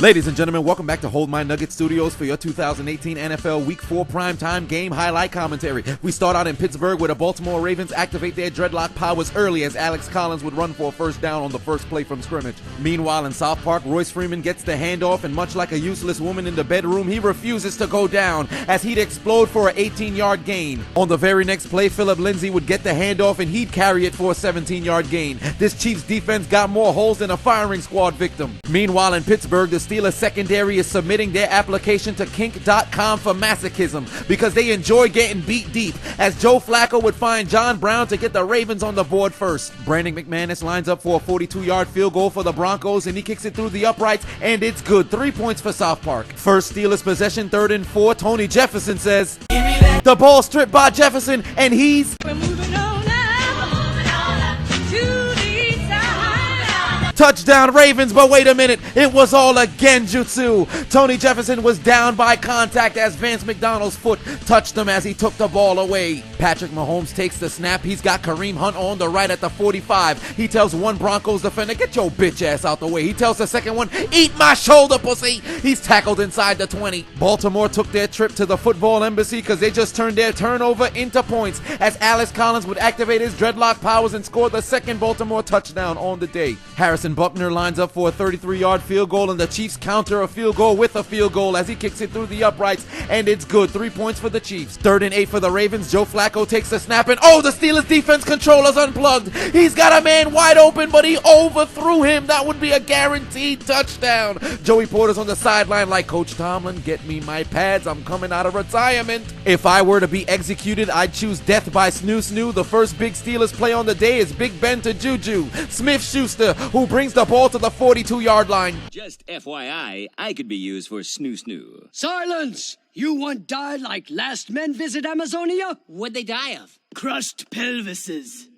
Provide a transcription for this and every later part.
Ladies and gentlemen, welcome back to Hold My Nugget Studios for your 2018 NFL Week 4 Primetime game highlight commentary. We start out in Pittsburgh where the Baltimore Ravens activate their dreadlock powers early as Alex Collins would run for a first down on the first play from scrimmage. Meanwhile, in South Park, Royce Freeman gets the handoff and much like a useless woman in the bedroom, he refuses to go down as he'd explode for an 18-yard gain. On the very next play, Phillip Lindsay would get the handoff and he'd carry it for a 17-yard gain. This Chiefs defense got more holes than a firing squad victim. Meanwhile, in Pittsburgh, the Steelers secondary is submitting their application to kink.com for masochism because they enjoy getting beat deep as Joe Flacco would find John Brown to get the Ravens on the board first. Brandon McManus lines up for a 42-yard field goal for the Broncos and he kicks it through the uprights and it's good. 3 points for South Park. First Steelers possession, 3rd and 4. Tony Jefferson says, the ball stripped by Jefferson and he's touchdown Ravens, but wait a minute, it was all a genjutsu. Tony Jefferson was down by contact as Vance McDonald's foot touched him as he took the ball away. Patrick Mahomes takes the snap. He's got Kareem Hunt on the right at the 45. He tells one Broncos defender, get your bitch ass out the way. He tells the second one, eat my shoulder, pussy. He's tackled inside the 20. Baltimore took their trip to the football embassy because they just turned their turnover into points as Alex Collins would activate his dreadlock powers and score the second Baltimore touchdown on the day. Harrison Buckner lines up for a 33-yard field goal and the Chiefs counter a field goal with a field goal as he kicks it through the uprights and it's good. 3 points for the Chiefs. 3rd and 8 for the Ravens. Joe Flacco takes the snap and the Steelers defense controller's unplugged. He's got a man wide open but he overthrew him. That would be a guaranteed touchdown. Joey Porter's on the sideline like, Coach Tomlin, get me my pads. I'm coming out of retirement. If I were to be executed, I'd choose death by snoo-snoo. The first big Steelers play on the day is Big Ben to Juju Smith-Schuster, who brings the ball to the 42-yard line. Just FYI, I could be used for snoo-snoo. Silence! You want die like last men visit Amazonia? What'd they die of? Crushed pelvises.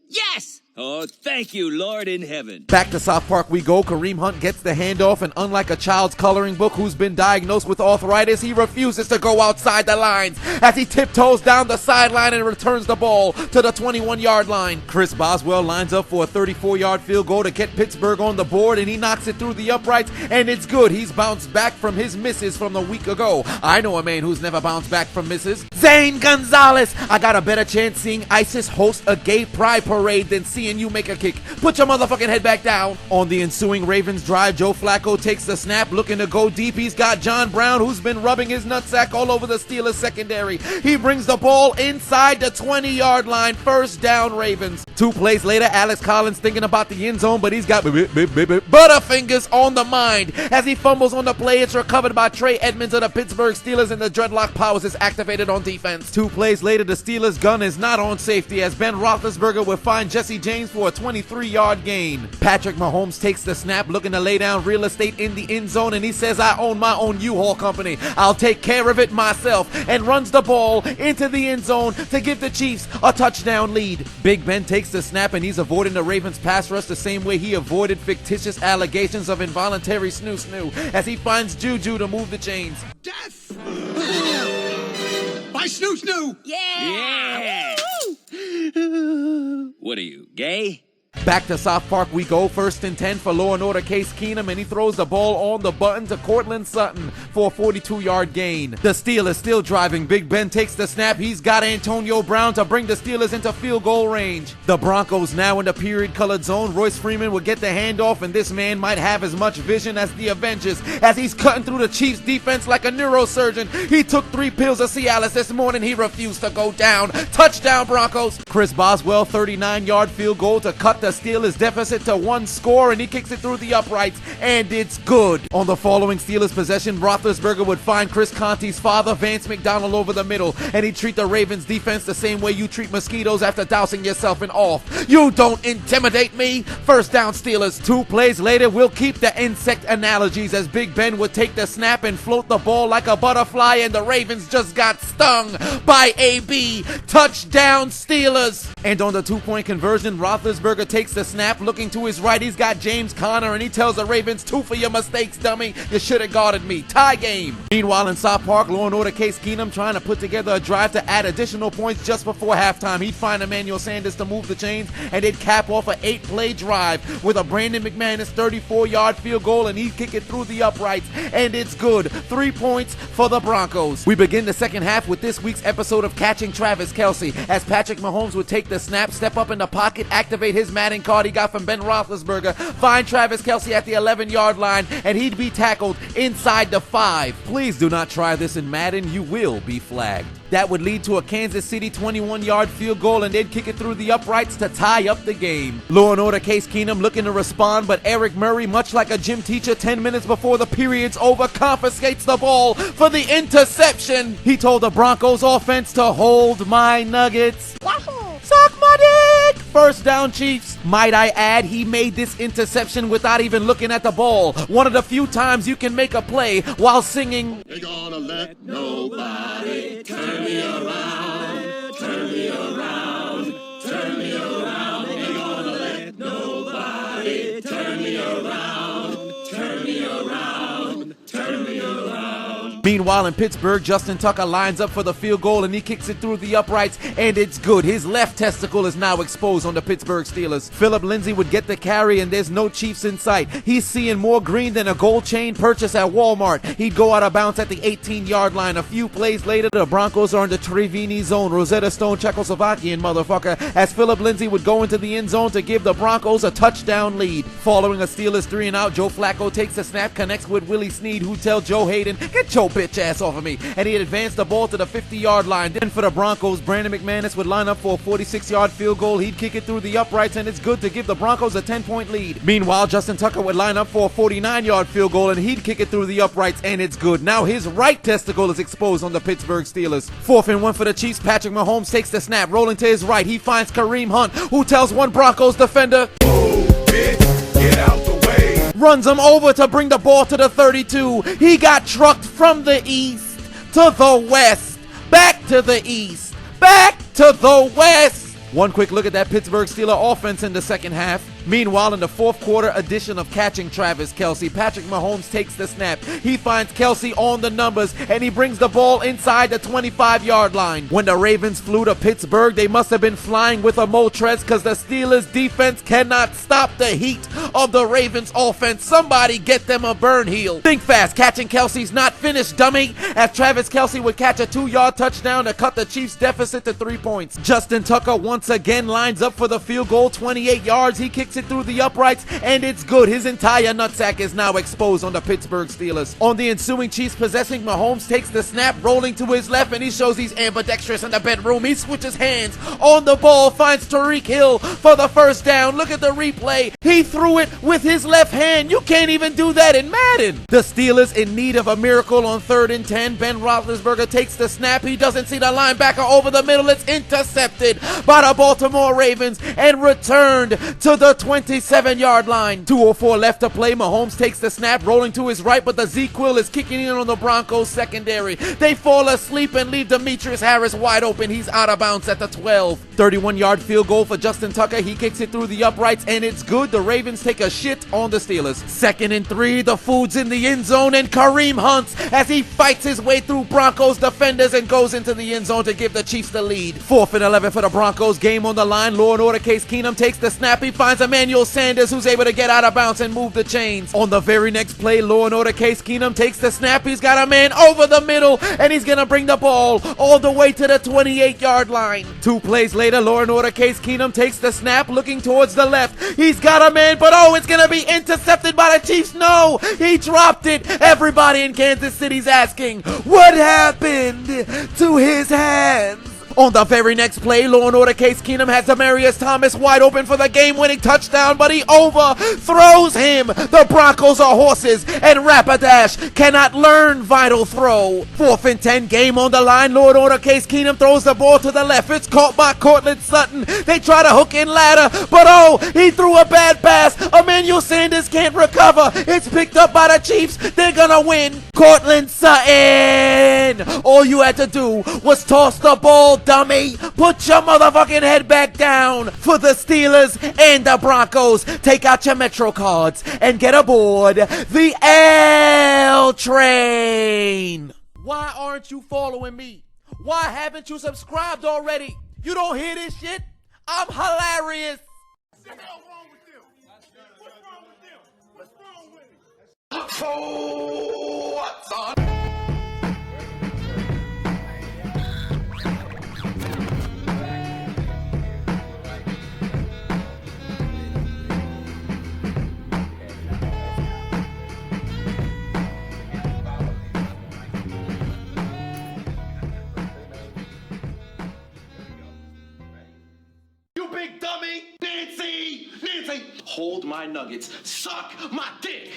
Yes! Oh, thank you, Lord in heaven. Back to South Park we go. Kareem Hunt gets the handoff, and unlike a child's coloring book who's been diagnosed with arthritis, he refuses to go outside the lines as he tiptoes down the sideline and returns the ball to the 21-yard line. Chris Boswell lines up for a 34-yard field goal to get Pittsburgh on the board, and he knocks it through the uprights, and it's good. He's bounced back from his misses from the week ago. I know a man who's never bounced back from misses. Zane Gonzalez. I got a better chance seeing ISIS host a gay pride parade than seeing you make a kick. Put your motherfucking head back down. On the ensuing Ravens drive, Joe Flacco takes the snap, looking to go deep. He's got John Brown, who's been rubbing his nutsack all over the Steelers secondary. He brings the ball inside the 20-yard line. First down, Ravens. 2 plays later, Alex Collins thinking about the end zone, but he's got Butterfingers on the mind. As he fumbles on the play, it's recovered by Trey Edmonds of the Pittsburgh Steelers, and the dreadlock powers is activated on defense. 2 plays later, the Steelers' gun is not on safety as Ben Roethlisberger will find Jesse James for a 23-yard gain. Patrick Mahomes takes the snap, looking to lay down real estate in the end zone, and he says, I own my own U-Haul company. I'll take care of it myself, and runs the ball into the end zone to give the Chiefs a touchdown lead. Big Ben takes the snap, and he's avoiding the Ravens pass rush the same way he avoided fictitious allegations of involuntary snoo-snoo as he finds Juju to move the chains. Death! By snoo-snoo! Yeah! What are you, gay? Back to South Park we go. 1st and 10 for Law & Order Case Keenum, and he throws the ball on the button to Cortland Sutton for a 42-yard gain. The Steelers still driving. Big Ben takes the snap. He's got Antonio Brown to bring the Steelers into field goal range. The Broncos now in the period-colored zone. Royce Freeman will get the handoff, and this man might have as much vision as the Avengers as he's cutting through the Chiefs' defense like a neurosurgeon. He took 3 pills of Cialis this morning. He refused to go down. Touchdown, Broncos. Chris Boswell, 39-yard field goal to cut the Steelers deficit to 1 score, and he kicks it through the uprights, and it's good. On the following Steelers possession, Roethlisberger would find Chris Conte's father, Vance McDonald, over the middle, and he'd treat the Ravens defense the same way you treat mosquitoes after dousing yourself in off. You don't intimidate me. First down, Steelers. 2 plays later, we'll keep the insect analogies as Big Ben would take the snap and float the ball like a butterfly, and the Ravens just got stung by AB. Touchdown, Steelers. And on the 2-point conversion, Roethlisberger takes takes the snap, looking to his right. He's got James Conner, and he tells the Ravens, 2 for your mistakes, dummy. You should have guarded me. Tie game. Meanwhile, in South Park, Law & Order Case Keenum trying to put together a drive to add additional points just before halftime. He'd find Emmanuel Sanders to move the chains, and they'd cap off an 8-play drive with a Brandon McManus 34-yard field goal, and he'd kick it through the uprights, and it's good. 3 points for the Broncos. We begin the second half with this week's episode of Catching Travis Kelce, as Patrick Mahomes would take the snap, step up in the pocket, activate his Madden card he got from Ben Roethlisberger, find Travis Kelce at the 11-yard line, and he'd be tackled inside the 5. Please do not try this in Madden. You will be flagged. That would lead to a Kansas City 21-yard field goal, and they'd kick it through the uprights to tie up the game. Law & Order Case Keenum looking to respond, but Eric Murray, much like a gym teacher 10 minutes before the period's over, confiscates the ball for the interception. He told the Broncos offense to hold my nuggets. Suck my dick! First down, Chiefs. Might I add, he made this interception without even looking at the ball. One of the few times you can make a play while singing, "Ain't gonna let nobody turn me around, turn me around, turn me around. Ain't gonna let nobody turn me around, turn me around, turn me around." Meanwhile, in Pittsburgh, Justin Tucker lines up for the field goal, and he kicks it through the uprights, and it's good. His left testicle is now exposed on the Pittsburgh Steelers. Philip Lindsay would get the carry, and there's no Chiefs in sight. He's seeing more green than a gold chain purchase at Walmart. He'd go out of bounds at the 18-yard line. A few plays later, the Broncos are in the Trevini zone. Rosetta Stone Czechoslovakian motherfucker, as Philip Lindsay would go into the end zone to give the Broncos a touchdown lead. Following a Steelers 3-and-out, Joe Flacco takes a snap, connects with Willie Snead, who tells Joe Hayden, "Get your bitch ass off of me," and he had advanced the ball to the 50-yard line. Then for the Broncos, Brandon McManus would line up for a 46-yard field goal. He'd kick it through the uprights, and it's good to give the Broncos a 10-point lead. Meanwhile, Justin Tucker would line up for a 49-yard field goal, and he'd kick it through the uprights, and it's good. Now his right testicle is exposed on the Pittsburgh Steelers. 4th and 1 for the Chiefs. Patrick Mahomes takes the snap, rolling to his right. He finds Kareem Hunt, who tells one Broncos defender, "Oh, bitch, get out the way." Runs him over to bring the ball to the 32. He got trucked from the east to the west, back to the east, back to the west. One quick look at that Pittsburgh Steelers offense in the second half. Meanwhile, in the fourth quarter edition of Catching Travis Kelce, Patrick Mahomes takes the snap. He finds Kelce on the numbers, and he brings the ball inside the 25-yard line. When the Ravens flew to Pittsburgh, they must have been flying with a Moltres, because the Steelers defense cannot stop the heat of the Ravens offense. Somebody get them a burn heel. Think fast, Catching Kelce's not finished, dummy, as Travis Kelce would catch a 2-yard touchdown to cut the Chiefs' deficit to 3 points. Justin Tucker once again lines up for the field goal, 28 yards. He kicks it through the uprights, and it's good. His entire nutsack is now exposed on the Pittsburgh Steelers. On the ensuing Chiefs possessing, Mahomes takes the snap, rolling to his left, and he shows he's ambidextrous in the bedroom. He switches hands on the ball, finds Tyreek Hill for the first down. Look at the replay. He threw it with his left hand. You can't even do that in Madden. The Steelers in need of a miracle on 3rd and 10. Ben Roethlisberger takes the snap. He doesn't see the linebacker over the middle. It's intercepted by the Baltimore Ravens and returned to the 27-yard line. 2:04 left to play. Mahomes takes the snap, rolling to his right, but the Z-Quill is kicking in on the Broncos secondary. They fall asleep and leave Demetrius Harris wide open. He's out of bounds at the 12. 31-yard field goal for Justin Tucker. He kicks it through the uprights, and it's good. The Ravens take a shit on the Steelers. 2nd and 3. The food's in the end zone, and Kareem hunts as he fights his way through Broncos defenders and goes into the end zone to give the Chiefs the lead. 4th and 11 for the Broncos. Game on the line. Law & Order Case Keenum takes the snap. He finds Emmanuel Sanders, who's able to get out of bounds and move the chains. On the very next play, Law & Order Case Keenum takes the snap. He's got a man over the middle, and he's going to bring the ball all the way to the 28-yard line. 2 plays later, Law & Order Case Keenum takes the snap, looking towards the left. He's got a man, but it's going to be intercepted by the Chiefs. No, he dropped it. Everybody in Kansas City's asking, what happened to his hands? On the very next play, Law & Order Case Keenum has Demaryius Thomas wide open for the game-winning touchdown, but he overthrows him. The Broncos are horses, and Rapidash cannot learn vital throw. 4th and 10, game on the line. Law & Order Case Keenum throws the ball to the left. It's caught by Cortland Sutton. They try to hook in ladder, but he threw a bad pass. Emmanuel Sanders can't recover. It's picked up by the Chiefs. They're gonna win. Cortland Sutton! All you had to do was toss the ball dummy. Put your motherfucking head back down for the Steelers and the Broncos. Take out your Metro cards and get aboard the L train. Why aren't you following me? Why haven't you subscribed already? You don't hear this shit? I'm hilarious. What the hell wrong with them? What's wrong with them? What's wrong with it? So what's on? You big dummy! Nancy! Nancy! Hold my nuggets. Suck my dick!